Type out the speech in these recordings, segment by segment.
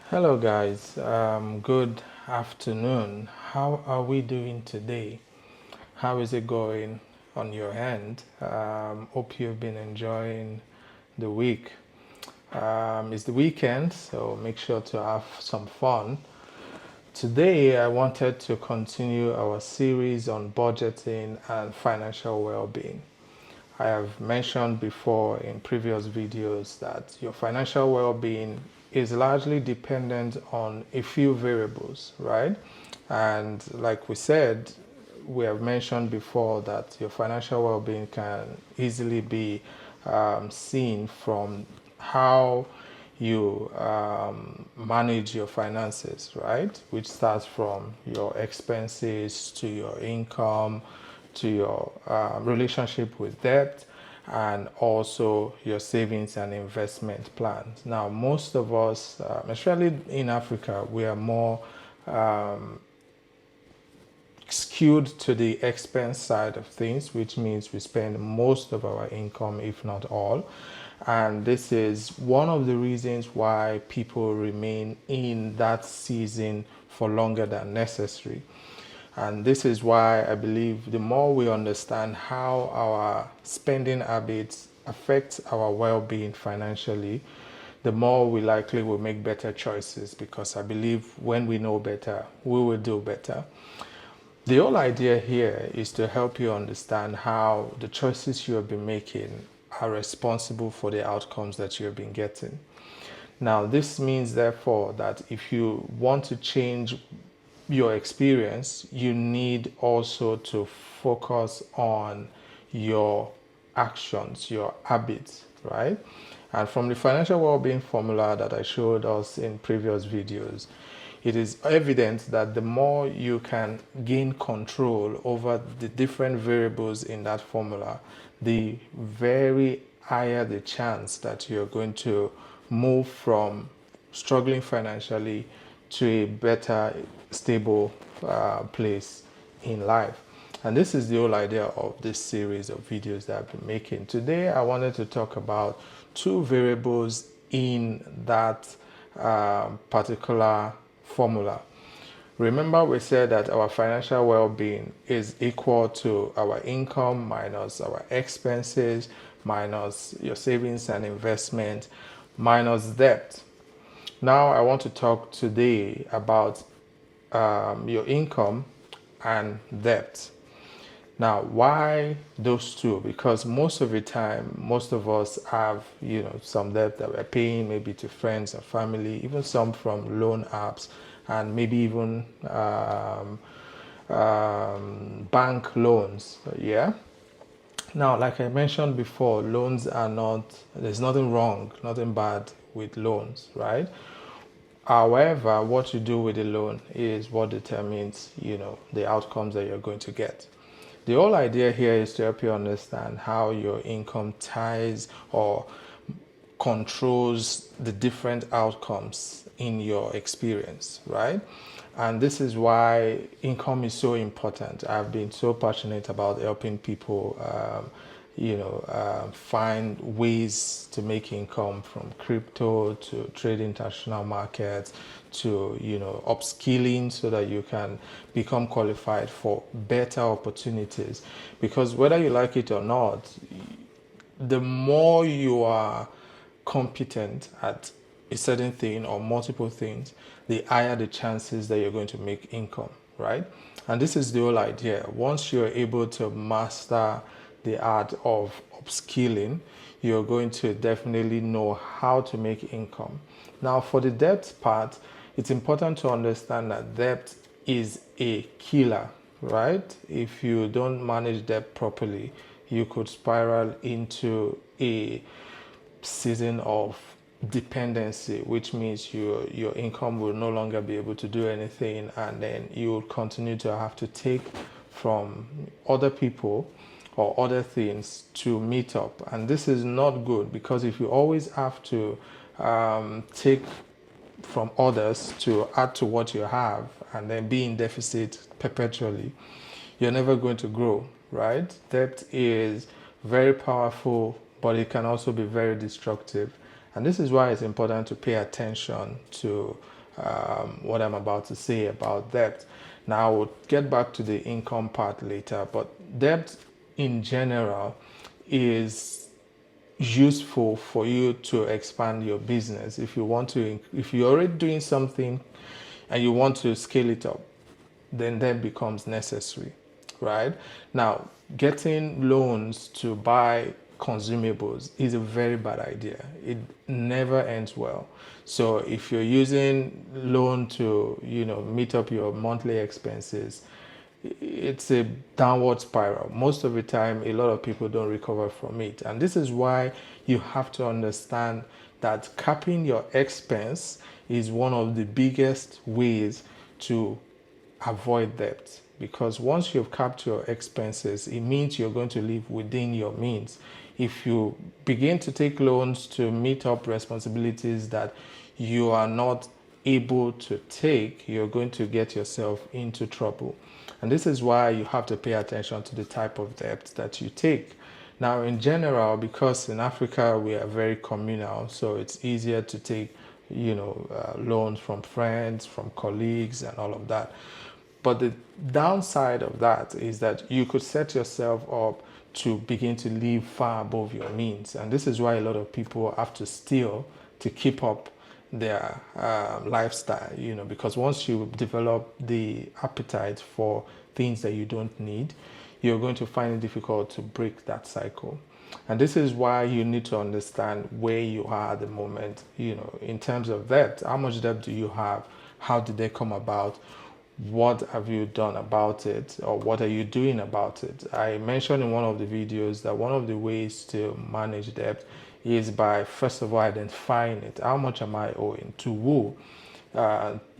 Hello, guys. Good afternoon. How are we doing today? How is it going on your end? Hope you've been enjoying the week. It's the weekend, so make sure to have some fun. Today, I wanted to continue our series on budgeting and financial well being. I have mentioned before in previous videos that your financial well being is largely dependent on a few variables, right? And like we said, we have mentioned before that your financial well being can easily be seen from how you manage your finances, right? Which starts from your expenses to your income to your relationship with debt and also your savings and investment plans. Now, most of us, especially in Africa, we are more skewed to the expense side of things, which means we spend most of our income, if not all. And this is one of the reasons why people remain in that season for longer than necessary. And this is why I believe the more we understand how our spending habits affect our well being financially, the more we likely will make better choices because I believe when we know better, we will do better. The whole idea here is to help you understand how the choices you have been making are responsible for the outcomes that you have been getting. Now, this means, therefore, that if you want to change your experience, you need also to focus on your actions, your habits, right? And from the financial well-being formula that I showed us in previous videos, it is evident that the more you can gain control over the different variables in that formula, the very higher the chance that you're going to move from struggling financially to a better, stable place in life. And this is the whole idea of this series of videos that I've been making. Today, I wanted to talk about two variables in that particular formula. Remember, we said that our financial well being is equal to our income minus our expenses, minus your savings and investment, minus debt. Now, I want to talk today about your income and debt. Now, why those two? Because most of the time, most of us have, some debt that we're paying maybe to friends or family, even some from loan apps, and maybe even bank loans. Yeah. Now, like I mentioned before, loans are not, there's nothing wrong, nothing bad with loans, right? However, what you do with the loan is what determines, the outcomes that you're going to get. The whole idea here is to help you understand how your income ties or controls the different outcomes in your experience, right? And this is why income is so important. I've been so passionate about helping people, find ways to make income from crypto to trade international markets to, upskilling so that you can become qualified for better opportunities. Because whether you like it or not, the more you are competent at a certain thing or multiple things, the higher the chances that you're going to make income, right? And this is the whole idea. Once you're able to master the art of upskilling, you're going to definitely know how to make income. Now, for the debt part, it's important to understand that debt is a killer, right? If you don't manage debt properly, you could spiral into a season of dependency, which means your income will no longer be able to do anything, and then you will continue to have to take from other people or other things to meet up. And this is not good because if you always have to take from others to add to what you have and then be in deficit perpetually, you're never going to grow, right? Debt is very powerful, but it can also be very destructive. And this is why it's important to pay attention to what I'm about to say about debt. Now, we'll get back to the income part later, but debt in general is useful for you to expand your business. If you want to, if you're already doing something and you want to scale it up, then that becomes necessary, right? Now, getting loans to buy consumables is a very bad idea. It never ends well. So if you're using loan to, meet up your monthly expenses, it's a downward spiral. Most of the time, a lot of people don't recover from it. And this is why you have to understand that capping your expense is one of the biggest ways to avoid debt. Because once you've capped your expenses, it means you're going to live within your means. If you begin to take loans to meet up responsibilities that you are not able to take, you're going to get yourself into trouble. And this is why you have to pay attention to the type of debt that you take. Now, in general, because in Africa we are very communal, so it's easier to take, loans from friends, from colleagues, and all of that. But the downside of that is that you could set yourself up to begin to live far above your means. And this is why a lot of people have to steal to keep up their lifestyle, because once you develop the appetite for things that you don't need, you're going to find it difficult to break that cycle. And this is why you need to understand where you are at the moment, in terms of debt. How much debt do you have? How did they come about? What have you done about it, or what are you doing about it? I mentioned in one of the videos that one of the ways to manage debt is by, first of all, identifying it. How much am I owing? To who?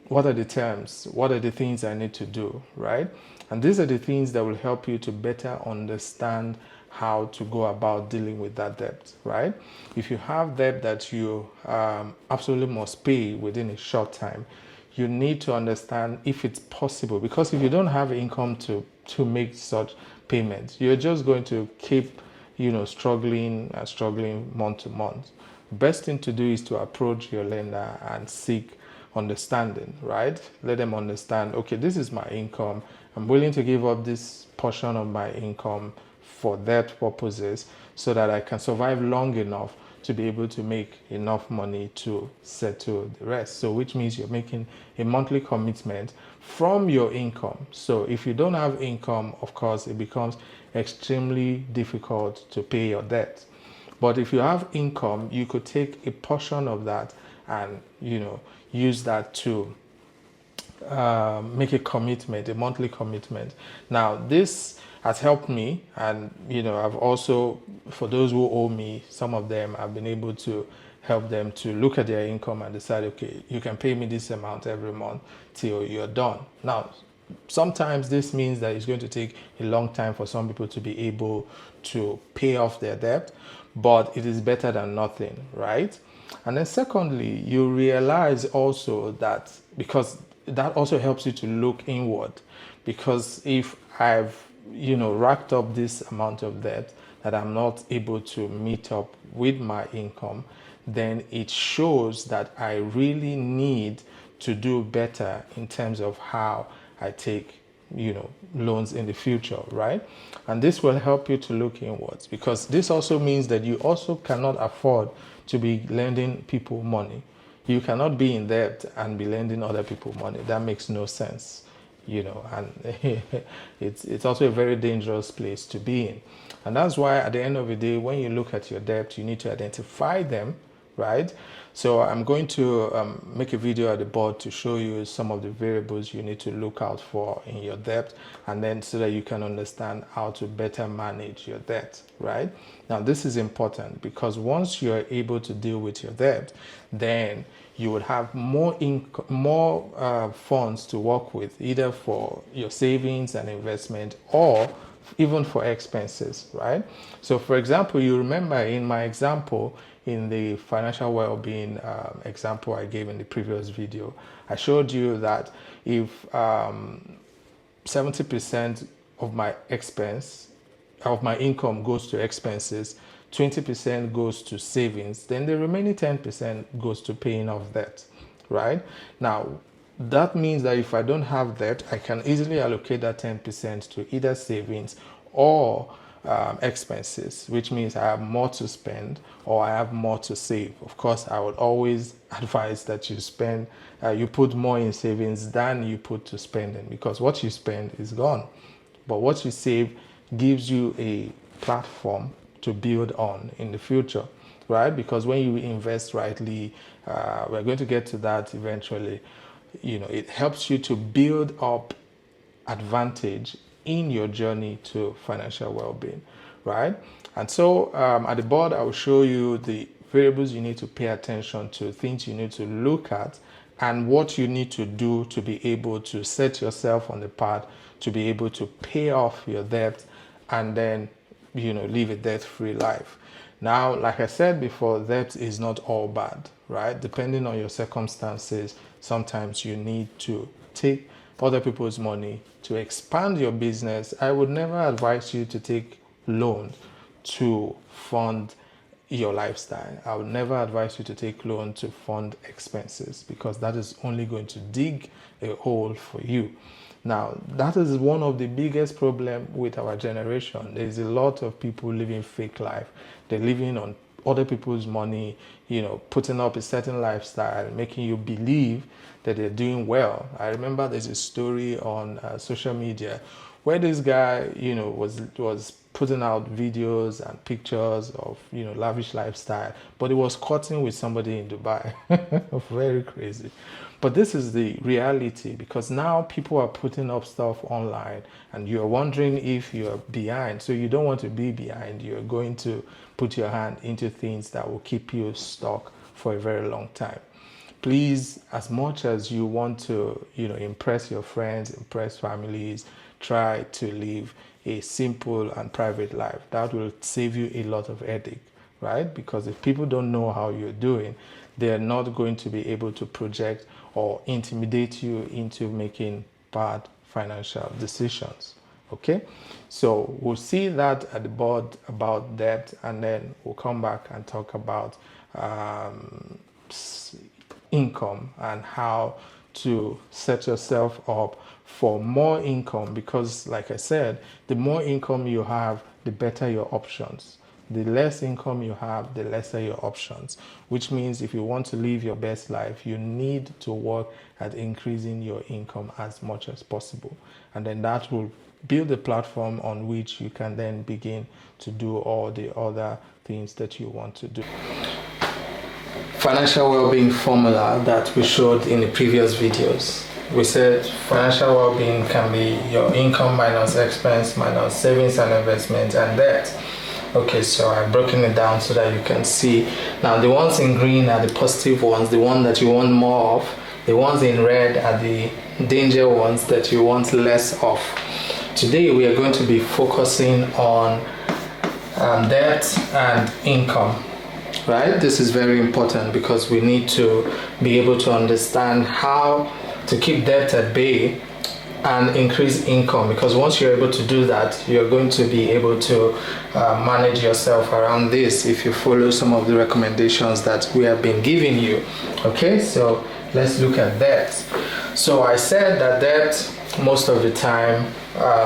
What are the terms? What are the things I need to do, right? And these are the things that will help you to better understand how to go about dealing with that debt, right? If you have debt that you absolutely must pay within a short time, you need to understand if it's possible, because if you don't have income to make such payments, you're just going to keep struggling and struggling month to month. Best thing to do is to approach your lender and seek understanding, right? Let them understand, okay, this is my income. I'm willing to give up this portion of my income for that purposes so that I can survive long enough to be able to make enough money to settle the rest. So which means you're making a monthly commitment from your income. So if you don't have income, of course, it becomes extremely difficult to pay your debt. But if you have income, you could take a portion of that and use that to make a commitment, a monthly commitment. Now, this has helped me, and I've also, for those who owe me, some of them, I've been able to help them to look at their income and decide, okay, you can pay me this amount every month till you're done. Now, sometimes this means that it's going to take a long time for some people to be able to pay off their debt, but it is better than nothing, right? And then secondly, you realize also that, because that also helps you to look inward, because if I've racked up this amount of debt that I'm not able to meet up with my income, then it shows that I really need to do better in terms of how I take loans in the future, right? And this will help you to look inwards, because this also means that you also cannot afford to be lending people money. You cannot be in debt and be lending other people money. That makes no sense, and it's also a very dangerous place to be in. And that's why at the end of the day, when you look at your debt, you need to identify them, right? So I'm going to make a video at the board to show you some of the variables you need to look out for in your debt, and then so that you can understand how to better manage your debt, right? Now, this is important because once you're able to deal with your debt, then you would have more funds to work with, either for your savings and investment or even for expenses, right? So for example, you remember in my example, in the financial well-being example I gave in the previous video, I showed you that if 70% of my income goes to expenses, 20% goes to savings, then the remaining 10% goes to paying off debt, right? Now, that means that if I don't have that, I can easily allocate that 10% to either savings or expenses, which means I have more to spend or I have more to save. Of course, I would always advise that you put more in savings than you put to spending, because what you spend is gone. But what you save gives you a platform to build on in the future, right? Because when you invest rightly, we're going to get to that eventually. It helps you to build up advantage in your journey to financial well-being, right? And so at the board, I will show you the variables you need to pay attention to, things you need to look at, and what you need to do to be able to set yourself on the path to be able to pay off your debt and then, live a debt-free life. Now, like I said before, debt is not all bad, right? Depending on your circumstances, sometimes you need to take other people's money to expand your business. I would never advise you to take loan to fund your lifestyle. I would never advise you to take loan to fund expenses, because that is only going to dig a hole for you. Now, that is one of the biggest problems with our generation. There's a lot of people living fake life. They're living on other people's money, putting up a certain lifestyle, making you believe that they're doing well. I remember there's a story on social media where this guy, was putting out videos and pictures of, lavish lifestyle, but he was cutting with somebody in Dubai. Very crazy. But this is the reality, because now people are putting up stuff online and you're wondering if you're behind. So you don't want to be behind. You're going to put your hand into things that will keep you stuck for a very long time. Please, as much as you want to, impress your friends, impress families, try to live a simple and private life. That will save you a lot of headache, right? Because if people don't know how you're doing, they're not going to be able to project or intimidate you into making bad financial decisions. Okay, so we'll see that at the board about debt, and then we'll come back and talk about income and how to set yourself up for more income, because like I said, the more income you have, the better your options. The less income you have, the lesser your options, which means if you want to live your best life, you need to work at increasing your income as much as possible. And then that will build a platform on which you can then begin to do all the other things that you want to do. Financial well-being formula that we showed in the previous videos. We said financial well-being can be your income minus expense minus savings and investment and debt. Okay, so I've broken it down so that you can see. Now, the ones in green are the positive ones, the one that you want more of. The ones in red are the danger ones that you want less of. Today, we are going to be focusing on debt and income, right? This is very important because we need to be able to understand how to keep debt at bay and increase income, because once you're able to do that, you're going to be able to manage yourself around this if you follow some of the recommendations that we have been giving you. Okay, so let's look at debt. So I said that debt, most of the time,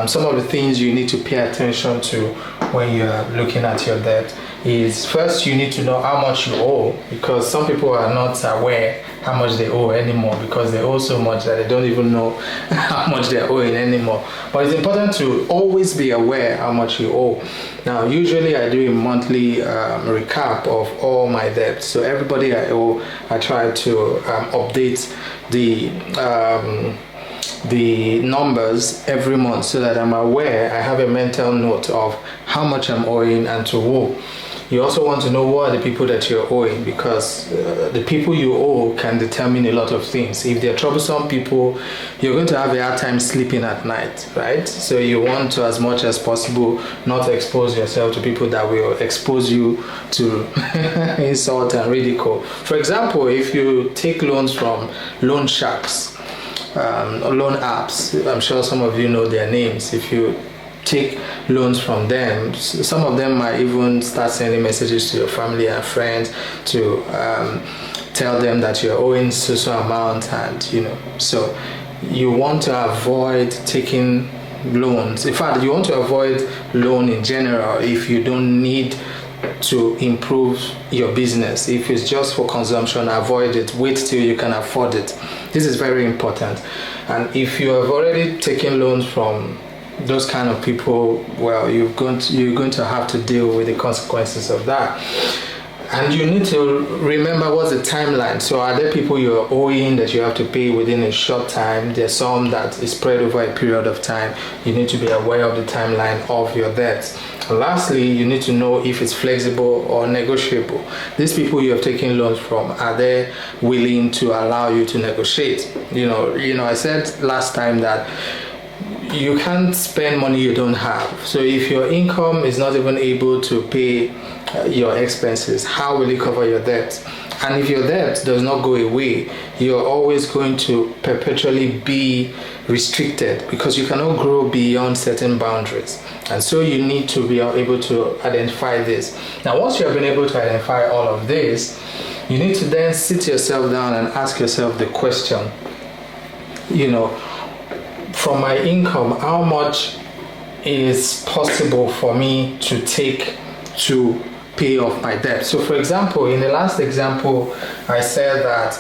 some of the things you need to pay attention to when you're looking at your debt is, first, you need to know how much you owe, because some people are not aware how much they owe anymore, because they owe so much that they don't even know how much they're owing anymore. But it's important to always be aware how much you owe. Now, usually I do a monthly recap of all my debts. So everybody I owe, I try to update the numbers every month so that I'm aware, I have a mental note of how much I'm owing and to who. You also want to know who are the people that you're owing, because the people you owe can determine a lot of things. If they're troublesome people, you're going to have a hard time sleeping at night, right? So you want to, as much as possible, not expose yourself to people that will expose you to insult and ridicule. For example, if you take loans from loan sharks, loan apps, I'm sure some of you know their names. If you take loans from them, some of them might even start sending messages to your family and friends to tell them that you're owing so amount, and so you want to avoid taking loans. In fact, you want to avoid loan in general if you don't need to improve your business. If it's just for consumption, avoid it. Wait till you can afford it. This is very important. And if you have already taken loans from those kind of people, well, you're going to have to deal with the consequences of that. And you need to remember what's the timeline. So are there people you're owing that you have to pay within a short time? There's some that is spread over a period of time. You need to be aware of the timeline of your debts. And lastly, you need to know if it's flexible or negotiable. These people you have taken loans from, are they willing to allow you to negotiate? I said last time that you can't spend money you don't have. So if your income is not even able to pay your expenses, how will it cover your debt? And if your debt does not go away, you're always going to perpetually be restricted because you cannot grow beyond certain boundaries. And so you need to be able to identify this. Now, once you have been able to identify all of this, you need to then sit yourself down and ask yourself the question, from my income, how much is possible for me to take to pay off my debt? So for example, in the last example, I said that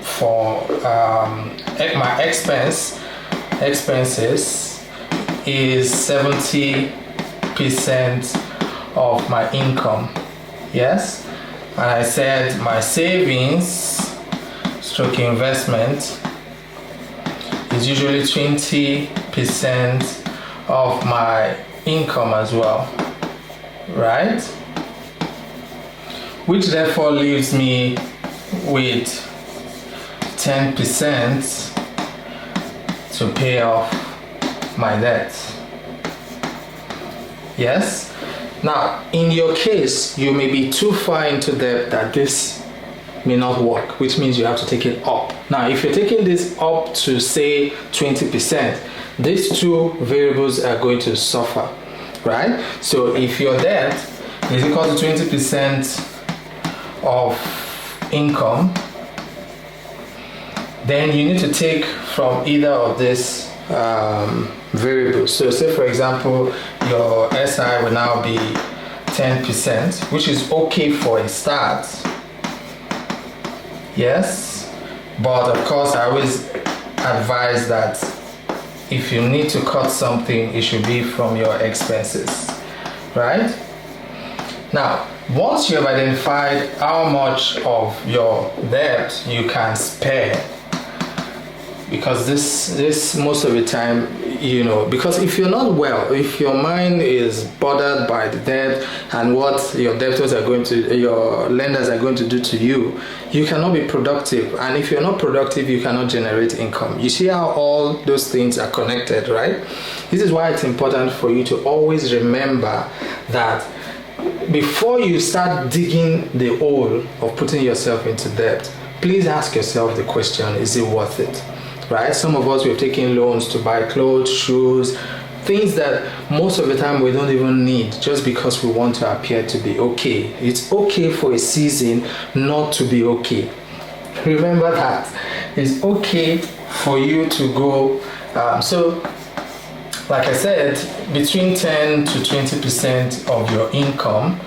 for my expenses is 70% of my income. Yes? And I said my savings stroke investment is usually 20% of my income as well, right? Which therefore leaves me with 10% to pay off my debt. Yes? Now, in your case, you may be too far into debt that this may not work, which means you have to take it up. Now, if you're taking this up to say 20%, these two variables are going to suffer, right? So if your debt is equal to 20% of income, then you need to take from either of these variables. So say for example, your SI will now be 10%, which is okay for a start. Yes, but of course I always advise that if you need to cut something, it should be from your expenses, right? Now, once you have identified how much of your debt you can spare, because this most of the time, because if you're not well, if your mind is bothered by the debt and what your lenders are going to do to you, you cannot be productive. And if you're not productive, you cannot generate income. You see how all those things are connected, right? This is why it's important for you to always remember that before you start digging the hole of putting yourself into debt, please ask yourself the question, is it worth it? Right? Some of us, we've taken loans to buy clothes, shoes, things that most of the time we don't even need just because we want to appear to be okay. It's okay for a season not to be okay. Remember that. It's okay for you to go. So, like I said, between 10 to 20% of your income.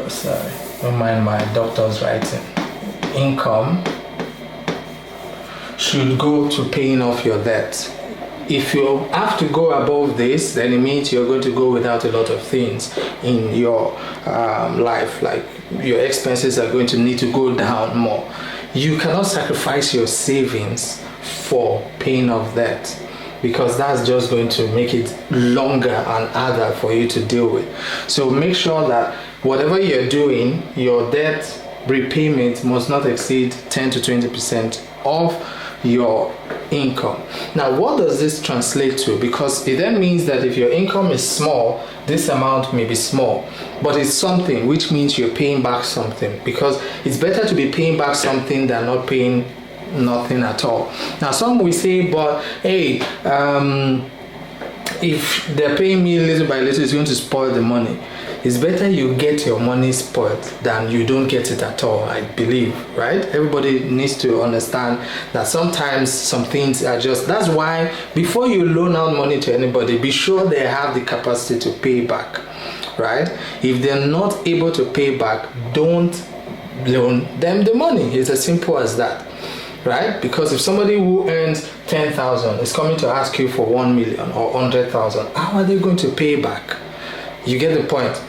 Sorry, don't mind my doctor's writing. Income should go to paying off your debt. If you have to go above this, then it means you're going to go without a lot of things in your life, like your expenses are going to need to go down more. You cannot sacrifice your savings for paying off debt, because that's just going to make it longer and harder for you to deal with. So make sure that whatever you're doing, your debt repayment must not exceed 10 to 20% of your income. Now, what does this translate to? Because it then means that if your income is small, this amount may be small, but it's something, which means you're paying back something, because it's better to be paying back something than not paying nothing at all. Now, some will say, but hey, if they're paying me little by little, it's going to spoil the money. it's better you get your money spoiled than you don't get it at all, I believe, right? Everybody needs to understand that sometimes some things are just, that's why before you loan out money to anybody, be sure they have the capacity to pay back, right? If they're not able to pay back, don't loan them the money. It's as simple as that, right? Because if somebody who earns 10,000 is coming to ask you for 1 million or 100,000, how are they going to pay back? You get the point.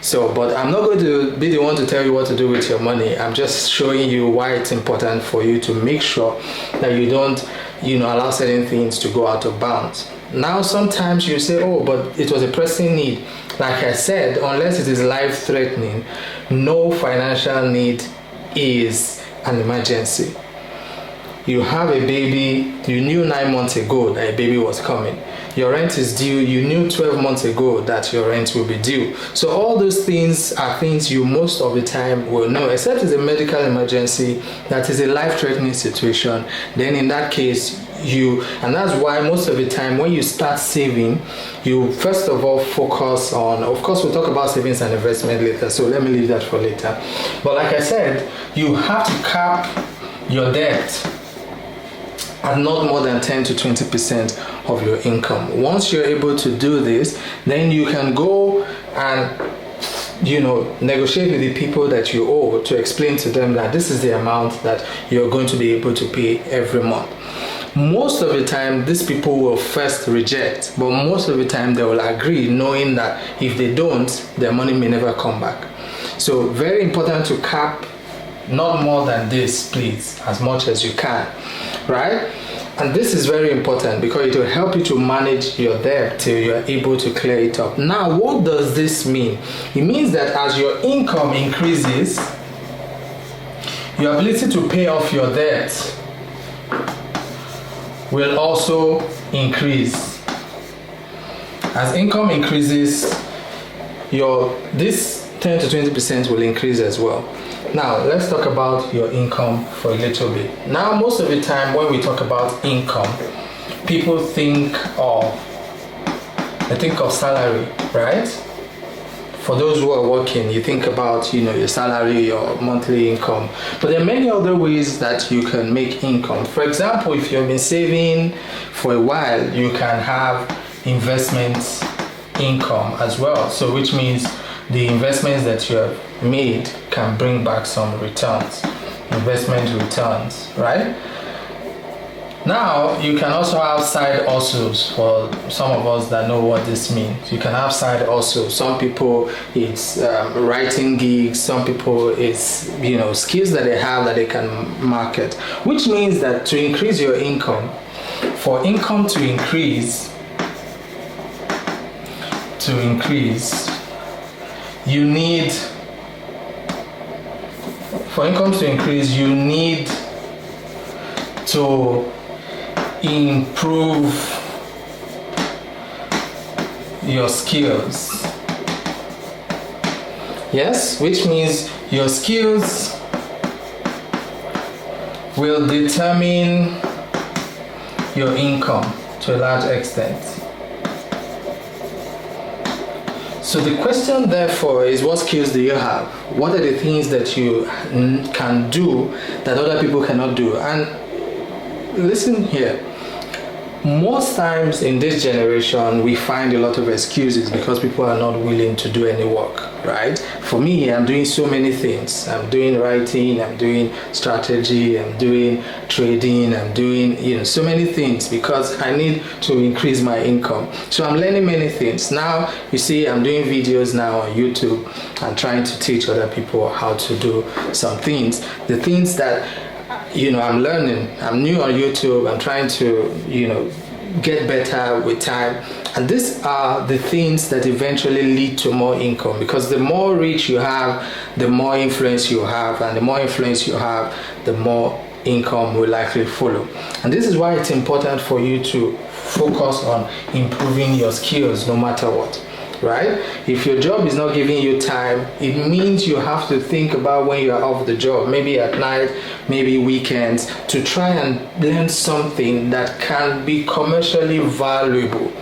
So, but I'm not going to be the one to tell you what to do with your money. I'm just showing you why it's important for you to make sure that you don't, allow certain things to go out of bounds. Now, sometimes you say, oh, but it was a pressing need. Like I said, unless it is life-threatening, no financial need is an emergency. You have a baby, you knew 9 months ago that a baby was coming. Your rent is due, you knew 12 months ago that your rent will be due. So all those things are things you most of the time will know, except it's a medical emergency, that is a life-threatening situation. Then in that case, and that's why most of the time when you start saving, you first of all focus on, of course we'll talk about savings and investment later, so let me leave that for later. But like I said, you have to cap your debt at not more than 10 to 20% of your income. Once you're able to do this, then you can go and negotiate with the people that you owe to explain to them that this is the amount that you're going to be able to pay every month. Most of the time, these people will first reject, but most of the time they will agree, knowing that if they don't, their money may never come back. So very important to cap not more than this, please, as much as you can, right? And this is very important because it will help you to manage your debt till you are able to clear it up. Now, what does this mean? It means that as your income increases, your ability to pay off your debt will also increase. As income increases, this 10 to 20% will increase as well. Now, let's talk about your income for a little bit. Now, most of the time when we talk about income, people think of salary, right? For those who are working, you think about, your salary, your monthly income. But there are many other ways that you can make income. For example, if you've been saving for a while, you can have investment income as well. So which means the investments that you have made can bring back some returns, investment returns, right? Now, you can also have side hustles. For some of us that know what this means, you can have side hustles. Some people, it's writing gigs. Some people, it's skills that they have that they can market. Which means that to increase your income, for income to increase, you need to improve your skills. Yes, which means your skills will determine your income to a large extent. So the question therefore is, what skills do you have? What are the things that you can do that other people cannot do? And listen here. Most times in this generation, we find a lot of excuses because people are not willing to do any work, right? For me, I'm doing so many things. I'm doing writing, I'm doing strategy, I'm doing trading, I'm doing, so many things because I need to increase my income. So I'm learning many things. Now, you see, I'm doing videos now on YouTube and trying to teach other people how to do some things. The things that I'm learning. I'm new on YouTube. I'm trying to, get better with time. And these are the things that eventually lead to more income, because the more reach you have, the more influence you have, and the more influence you have, the more income will likely follow. And this is why it's important for you to focus on improving your skills no matter what. Right? If your job is not giving you time, it means you have to think about when you are off the job, maybe at night, maybe weekends, to try and learn something that can be commercially valuable.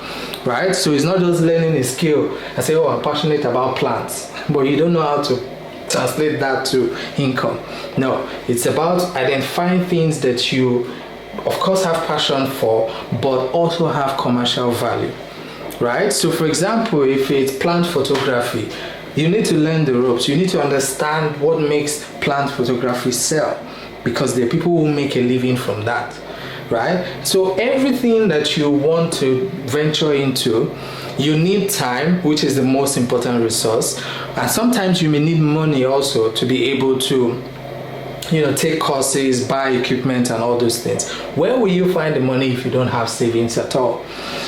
right? So it's not just learning a skill and say, oh, I'm passionate about plants, but you don't know how to translate that to income. No, it's about identifying things that you, of course, have passion for, but also have commercial value, right? So for example, if it's plant photography, you need to learn the ropes. You need to understand what makes plant photography sell, because there are people who make a living from that, right? So everything that you want to venture into, you need time, which is the most important resource, and sometimes you may need money also to be able to, take courses, buy equipment and all those things. Where will you find the money if you don't have savings at all?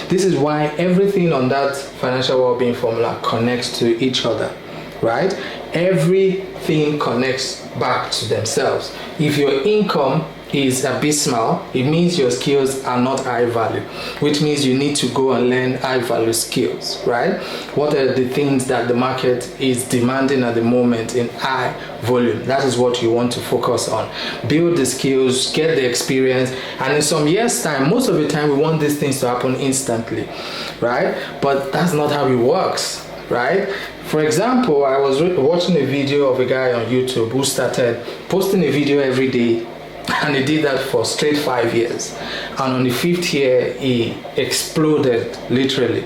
This is why everything on that financial well-being formula connects to each other, right? Everything connects back to themselves. If your income is abysmal, it means your skills are not high value, which means you need to go and learn high value skills, right? What are the things that the market is demanding at the moment in high volume? That is what you want to focus on. Build the skills, get the experience, and in some years' time, most of the time we want these things to happen instantly, right? But that's not how it works, right? For example, I was watching a video of a guy on YouTube who started posting a video every day, and he did that for straight 5 years. And on the 5th year, he exploded, literally.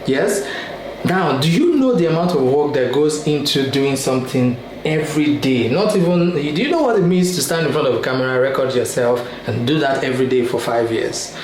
Yes? Now, do you know the amount of work that goes into doing something every day? Not even, do you know what it means to stand in front of a camera, record yourself, and do that every day for 5 years?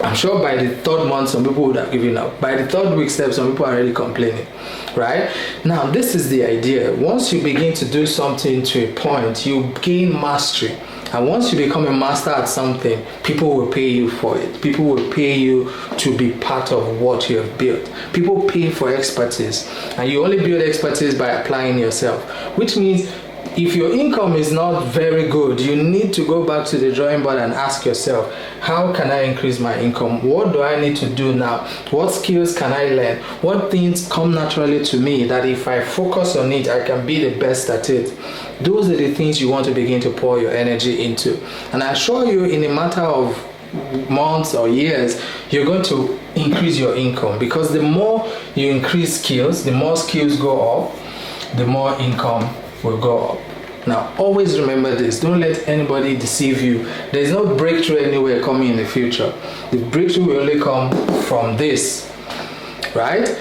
I'm sure by the 3rd month, some people would have given up. By the 3rd week step, some people are already complaining, right? Now, this is the idea. Once you begin to do something to a point, you gain mastery. And once you become a master at something, people will pay you for it. People will pay you to be part of what you have built. People pay for expertise. And you only build expertise by applying yourself, which means if your income is not very good, you need to go back to the drawing board and ask yourself, how can I increase my income? What do I need to do now? What skills can I learn? What things come naturally to me that if I focus on it, I can be the best at it? Those are the things you want to begin to pour your energy into. And I assure you, in a matter of months or years, you're going to increase your income, because the more you increase skills, the more skills go up, the more income will go up. Now, always remember this. Don't let anybody deceive you. There is no breakthrough anywhere coming in the future. The breakthrough will only come from this, right?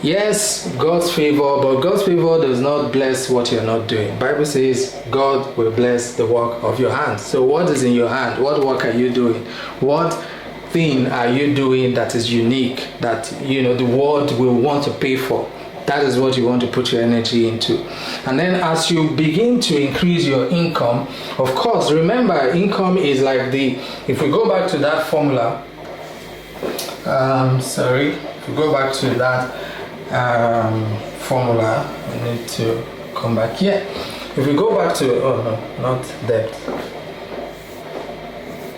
Yes, God's favor, but God's favor does not bless what you're not doing. Bible says God will bless the work of your hands. So what is in your hand? What work are you doing? What thing are you doing that is unique, that the world will want to pay for? That is what you want to put your energy into. And then as you begin to increase your income, of course, remember, income is like if we go back to that formula, if we go back to that formula, I need to come back here. If we go back to, not debt.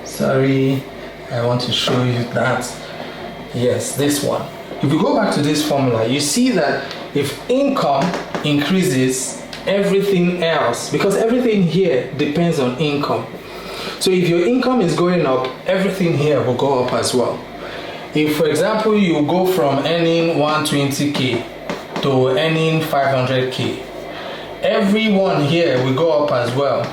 Sorry, I want to show you that. Yes, this one. If you go back to this formula, you see that if income increases, everything else, because everything here depends on income. So if your income is going up, everything here will go up as well. If, for example, you go from earning 120k to earning 500k, everyone here will go up as well,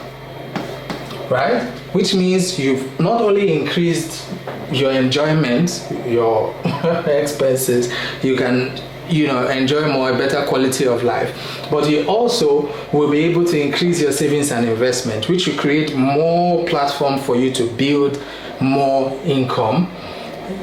right? Which means you've not only increased your enjoyment, your expenses, you can enjoy more, a better quality of life, but you also will be able to increase your savings and investment, which will create more platform for you to build more income.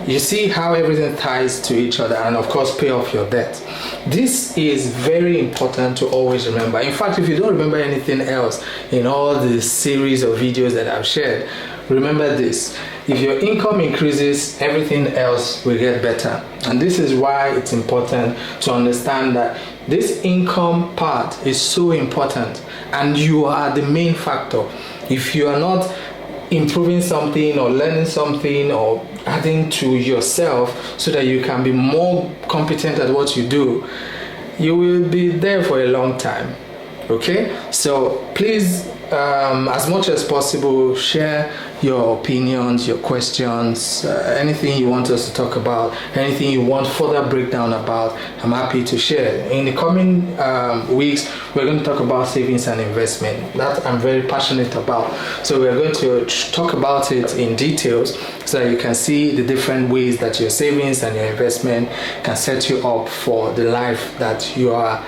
You see how everything ties to each other, and of course pay off your debt. This is very important to always remember. In fact, if you don't remember anything else in all the series of videos that I've shared, remember this: if your income increases, everything else will get better. And this is why it's important to understand that this income part is so important, and you are the main factor. If you are not improving something or learning something or adding to yourself so that you can be more competent at what you do, you will be there for a long time. Okay, so please as much as possible, share your opinions, your questions, anything you want us to talk about, anything you want further breakdown about. I'm happy to share. In the coming weeks, we're going to talk about savings and investment. That I'm very passionate about. So we're going to talk about it in details so that you can see the different ways that your savings and your investment can set you up for the life that you are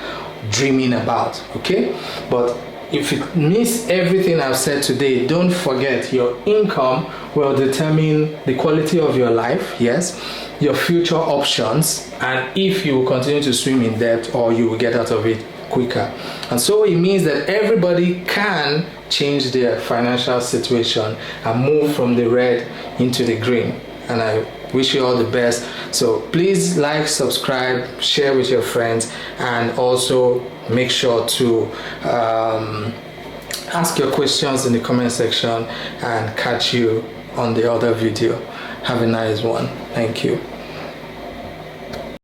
dreaming about. Okay, but if you miss everything I've said today, don't forget your income will determine the quality of your life, yes, your future options, and if you will continue to swim in debt or you will get out of it quicker. And so it means that everybody can change their financial situation and move from the red into the green. And I wish you all the best. So please like, subscribe, share with your friends, and also make sure to ask your questions in the comment section, and catch you on the other video. Have a nice one. Thank you.